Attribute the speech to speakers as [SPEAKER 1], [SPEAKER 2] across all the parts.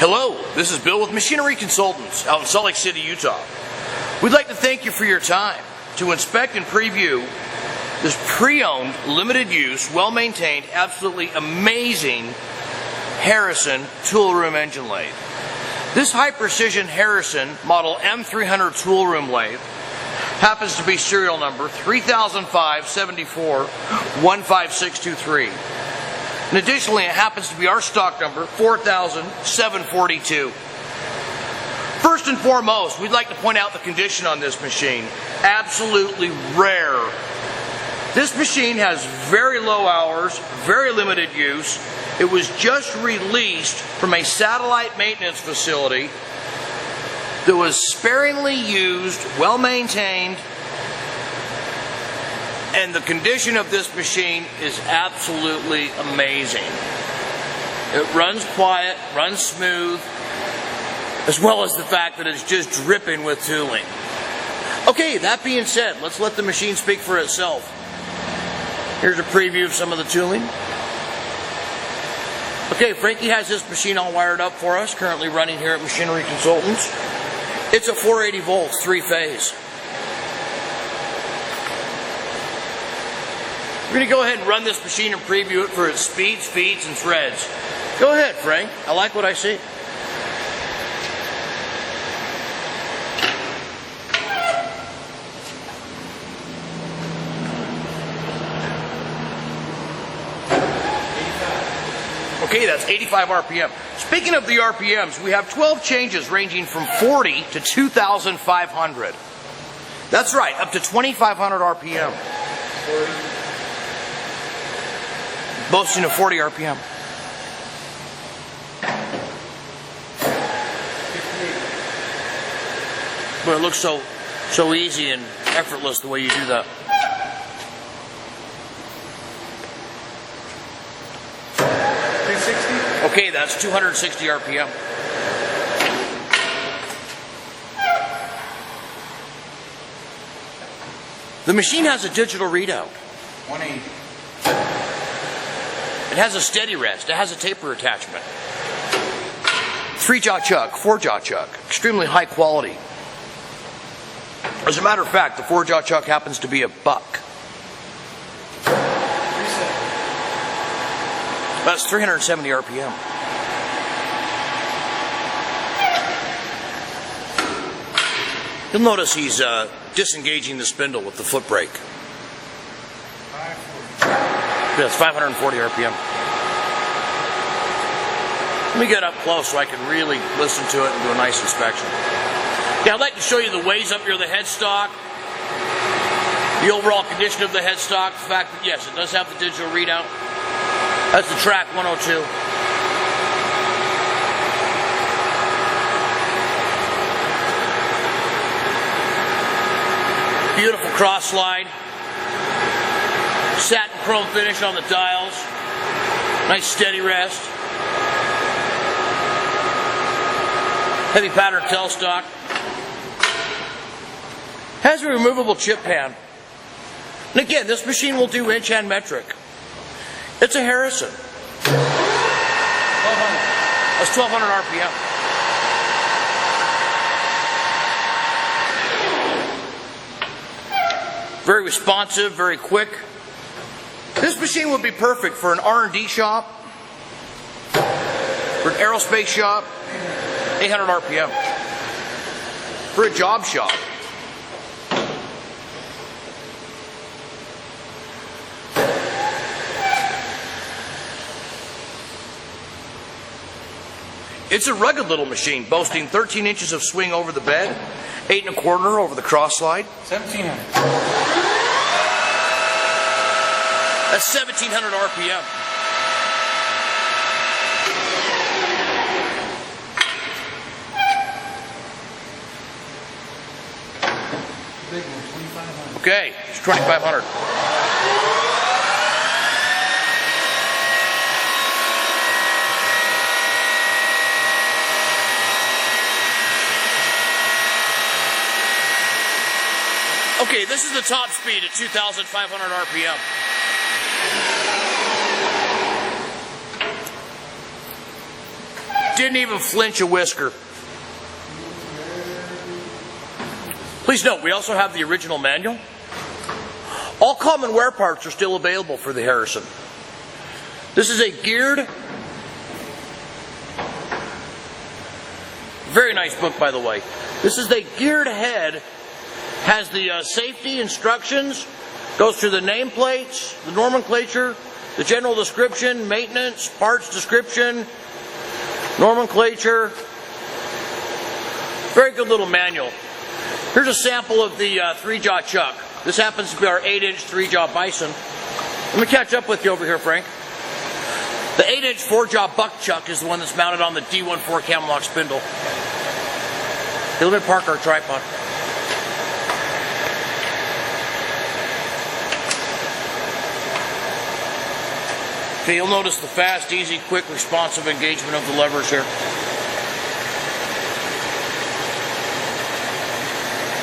[SPEAKER 1] Hello, this is Bill with Machinery Consultants out in Salt Lake City, Utah. We'd like to thank you for your time to inspect and preview this pre-owned, limited use, well-maintained, absolutely amazing Harrison tool room engine lathe. This high-precision Harrison Model M300 tool room lathe happens to be serial number 3005-74-15623. And additionally, it happens to be our stock number 4742. First and foremost, we'd like to point out the condition on this machine. Absolutely rare. This machine has very low hours, very limited use. It was just released from a satellite maintenance facility that was sparingly used, well maintained, and the condition of this machine is absolutely amazing. It runs quiet, runs smooth, as well as the fact that it's just dripping with tooling. Okay, that being said, let's let the machine speak for itself. Here's a preview of some of the tooling. Okay, Frankie has this machine all wired up for us, currently running here at Machinery Consultants. It's a 480 volts, 3-phase. We're going to go ahead and run this machine and preview it for its speeds, feeds, and threads. Go ahead, Frank. I like what I see. Okay, that's 85 RPM. Speaking of the RPMs, we have 12 changes ranging from 40 to 2,500. That's right, up to 2,500 RPM. 40. Boasting of 40 RPM. But it looks so easy and effortless the way you do that. Okay, that's 260 RPM. The machine has a digital readout.
[SPEAKER 2] 180.
[SPEAKER 1] It has a steady rest. It has a taper attachment. 3-jaw chuck, 4-jaw chuck. Extremely high quality. As a matter of fact, the 4-jaw chuck happens to be a buck. That's 370 RPM. You'll notice he's disengaging the spindle with the foot brake. That's 540 RPM. Let me get up close so I can really listen to it and do a nice inspection. Yeah, I'd like to show you the ways up here, the headstock, the overall condition of the headstock, the fact that, yes, it does have the digital readout. That's the track 102. Beautiful cross slide. Satin chrome finish on the dials. Nice steady rest. Heavy pattern tailstock. Has a removable chip pan. And again, this machine will do inch and metric. It's a Harrison. 1200. That's 1200 RPM. Very responsive, very quick. This machine would be perfect for an R&D shop, for an aerospace shop, 800 RPM. For a job shop. It's a rugged little machine, boasting 13 inches of swing over the bed, 8 1/4 over the cross slide.
[SPEAKER 2] 1,700.
[SPEAKER 1] That's 1,700 RPM.
[SPEAKER 2] Big one, 2,500.
[SPEAKER 1] Okay, it's 2,500. Okay, this is the top speed at 2,500 RPM. didn't even flinch a whisker. Please note, we also have the original manual. All common wear parts are still available for the Harrison. This is a geared, very nice book, by the way. This is a geared head, has the safety instructions, goes through the nameplates, the nomenclature, the general description, maintenance, parts description, nomenclature. Very good little manual. Here's a sample of the 3-jaw chuck. This happens to be our 8-inch 3-jaw bison. Let me catch up with you over here, Frank. The 8-inch 4-jaw buck chuck is the one that's mounted on the D14 Camelot spindle. Okay, let me park our tripod. Okay, you'll notice the fast, easy, quick, responsive engagement of the levers here.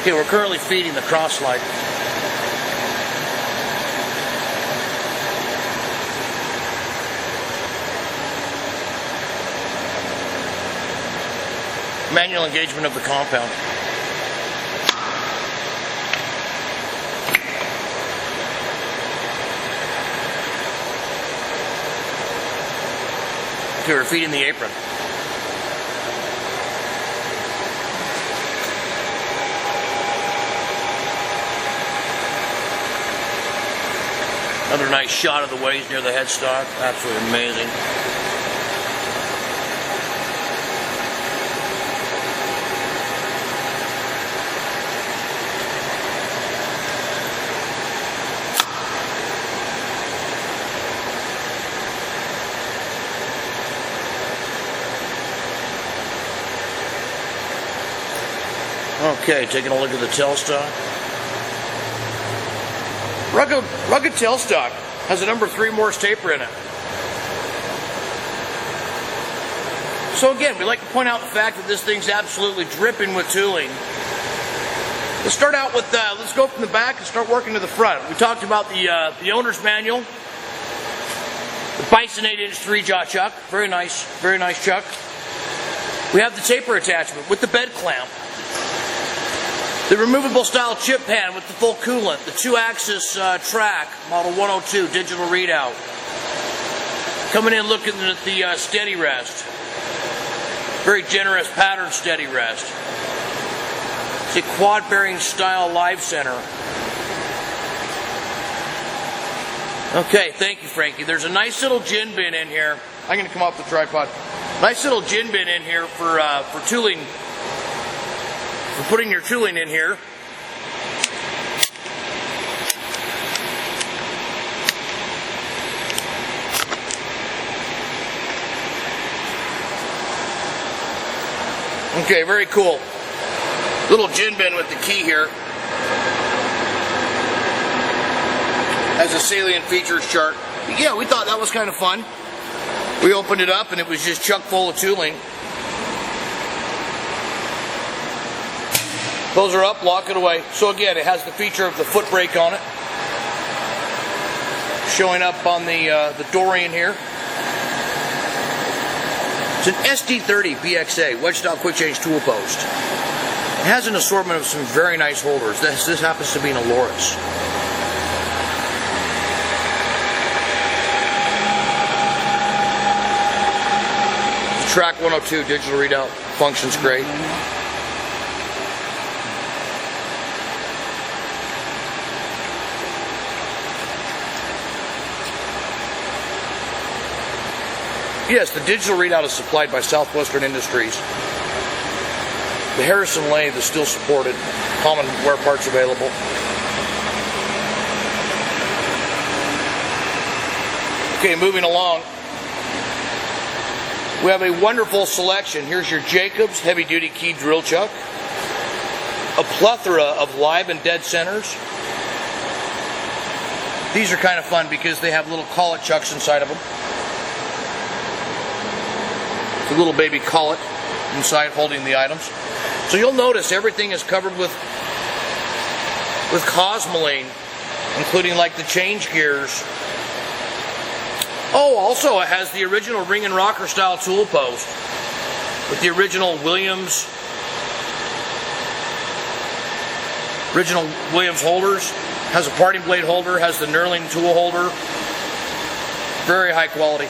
[SPEAKER 1] Okay, we're currently feeding the cross slide. Manual engagement of the compound. Okay, we're feeding the apron. Another nice shot of the ways near the headstock. Absolutely amazing. Okay, taking a look at the tailstock. Rugged tailstock has a number 3 Morse taper in it. So again, we like to point out the fact that this thing's absolutely dripping with tooling. Let's start out with, let's go from the back and start working to the front. We talked about the owner's manual, the Bison 8-inch 3-jaw chuck, very nice chuck. We have the taper attachment with the bed clamp. The removable style chip pan with the full coolant, the 2-axis track, model 102, digital readout. Coming in looking at the steady rest. Very generous pattern steady rest. It's a quad bearing style live center. Okay, thank you, Frankie. There's a nice little gin bin in here. I'm going to come off the tripod. Nice little gin bin in here for tooling. For putting your tooling in here. Okay, very cool. Little gin bin with the key here. Has a salient features chart. Yeah, we thought that was kind of fun. We opened it up and it was just chock full of tooling. Close her up, lock it away. So again, it has the feature of the foot brake on it. Showing up on the Dorian here. It's an SD30 BXA, wedge style quick change tool post. It has an assortment of some very nice holders. This happens to be an Aloris. The track 102 digital readout functions great. Yes, the digital readout is supplied by Southwestern Industries. The Harrison lathe is still supported. Common wear parts available. Okay, moving along. We have a wonderful selection. Here's your Jacobs heavy-duty key drill chuck. A plethora of live and dead centers. These are kind of fun because they have little collet chucks inside of them. The little baby collet inside holding the items. So you'll notice everything is covered with cosmoline, including like the change gears. Oh, also it has the original ring and rocker style tool post. with the original Williams holders. Has a parting blade holder, has the knurling tool holder. Very high quality.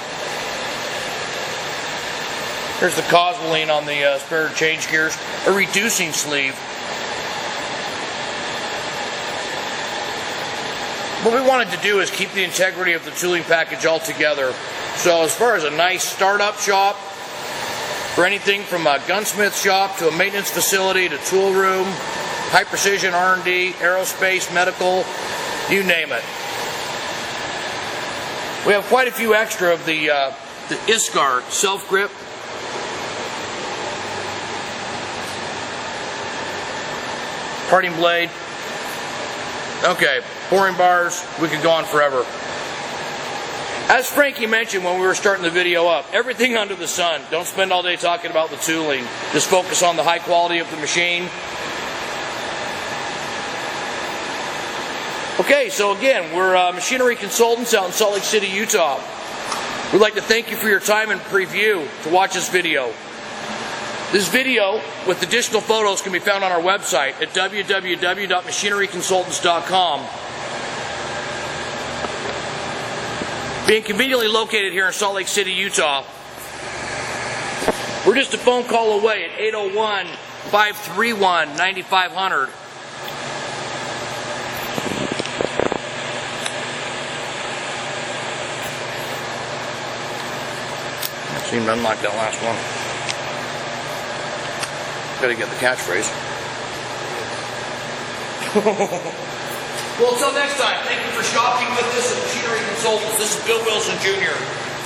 [SPEAKER 1] Here's the cosmoline on the spare change gears. A reducing sleeve. What we wanted to do is keep the integrity of the tooling package all together. So as far as a nice startup shop, for anything from a gunsmith shop to a maintenance facility to tool room, high precision R&D, aerospace, medical, you name it. We have quite a few extra of the ISCAR self-grip. Parting blade. Okay, pouring bars, we could go on forever. As Frankie mentioned when we were starting the video up, everything under the sun. Don't spend all day talking about the tooling. Just focus on the high quality of the machine. Okay, so again, we're machinery consultants out in Salt Lake City, Utah. We'd like to thank you for your time and preview to watch this video. This video with additional photos can be found on our website at www.machineryconsultants.com. Being conveniently located here in Salt Lake City, Utah, we're just a phone call away at 801-531-9500. Seemed to unlock that last one. Gotta get the catchphrase. Well, until next time, thank you for shopping with us at Machinery Consultants. This is Bill Wilson Jr.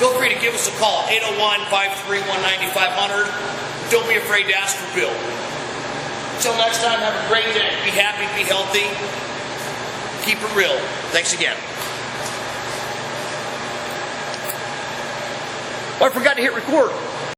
[SPEAKER 1] Feel free to give us a call at 801-531-9500. Don't be afraid to ask for Bill. Until next time, have a great day. Be happy, be healthy. Keep it real. Thanks again. Oh, I forgot to hit record.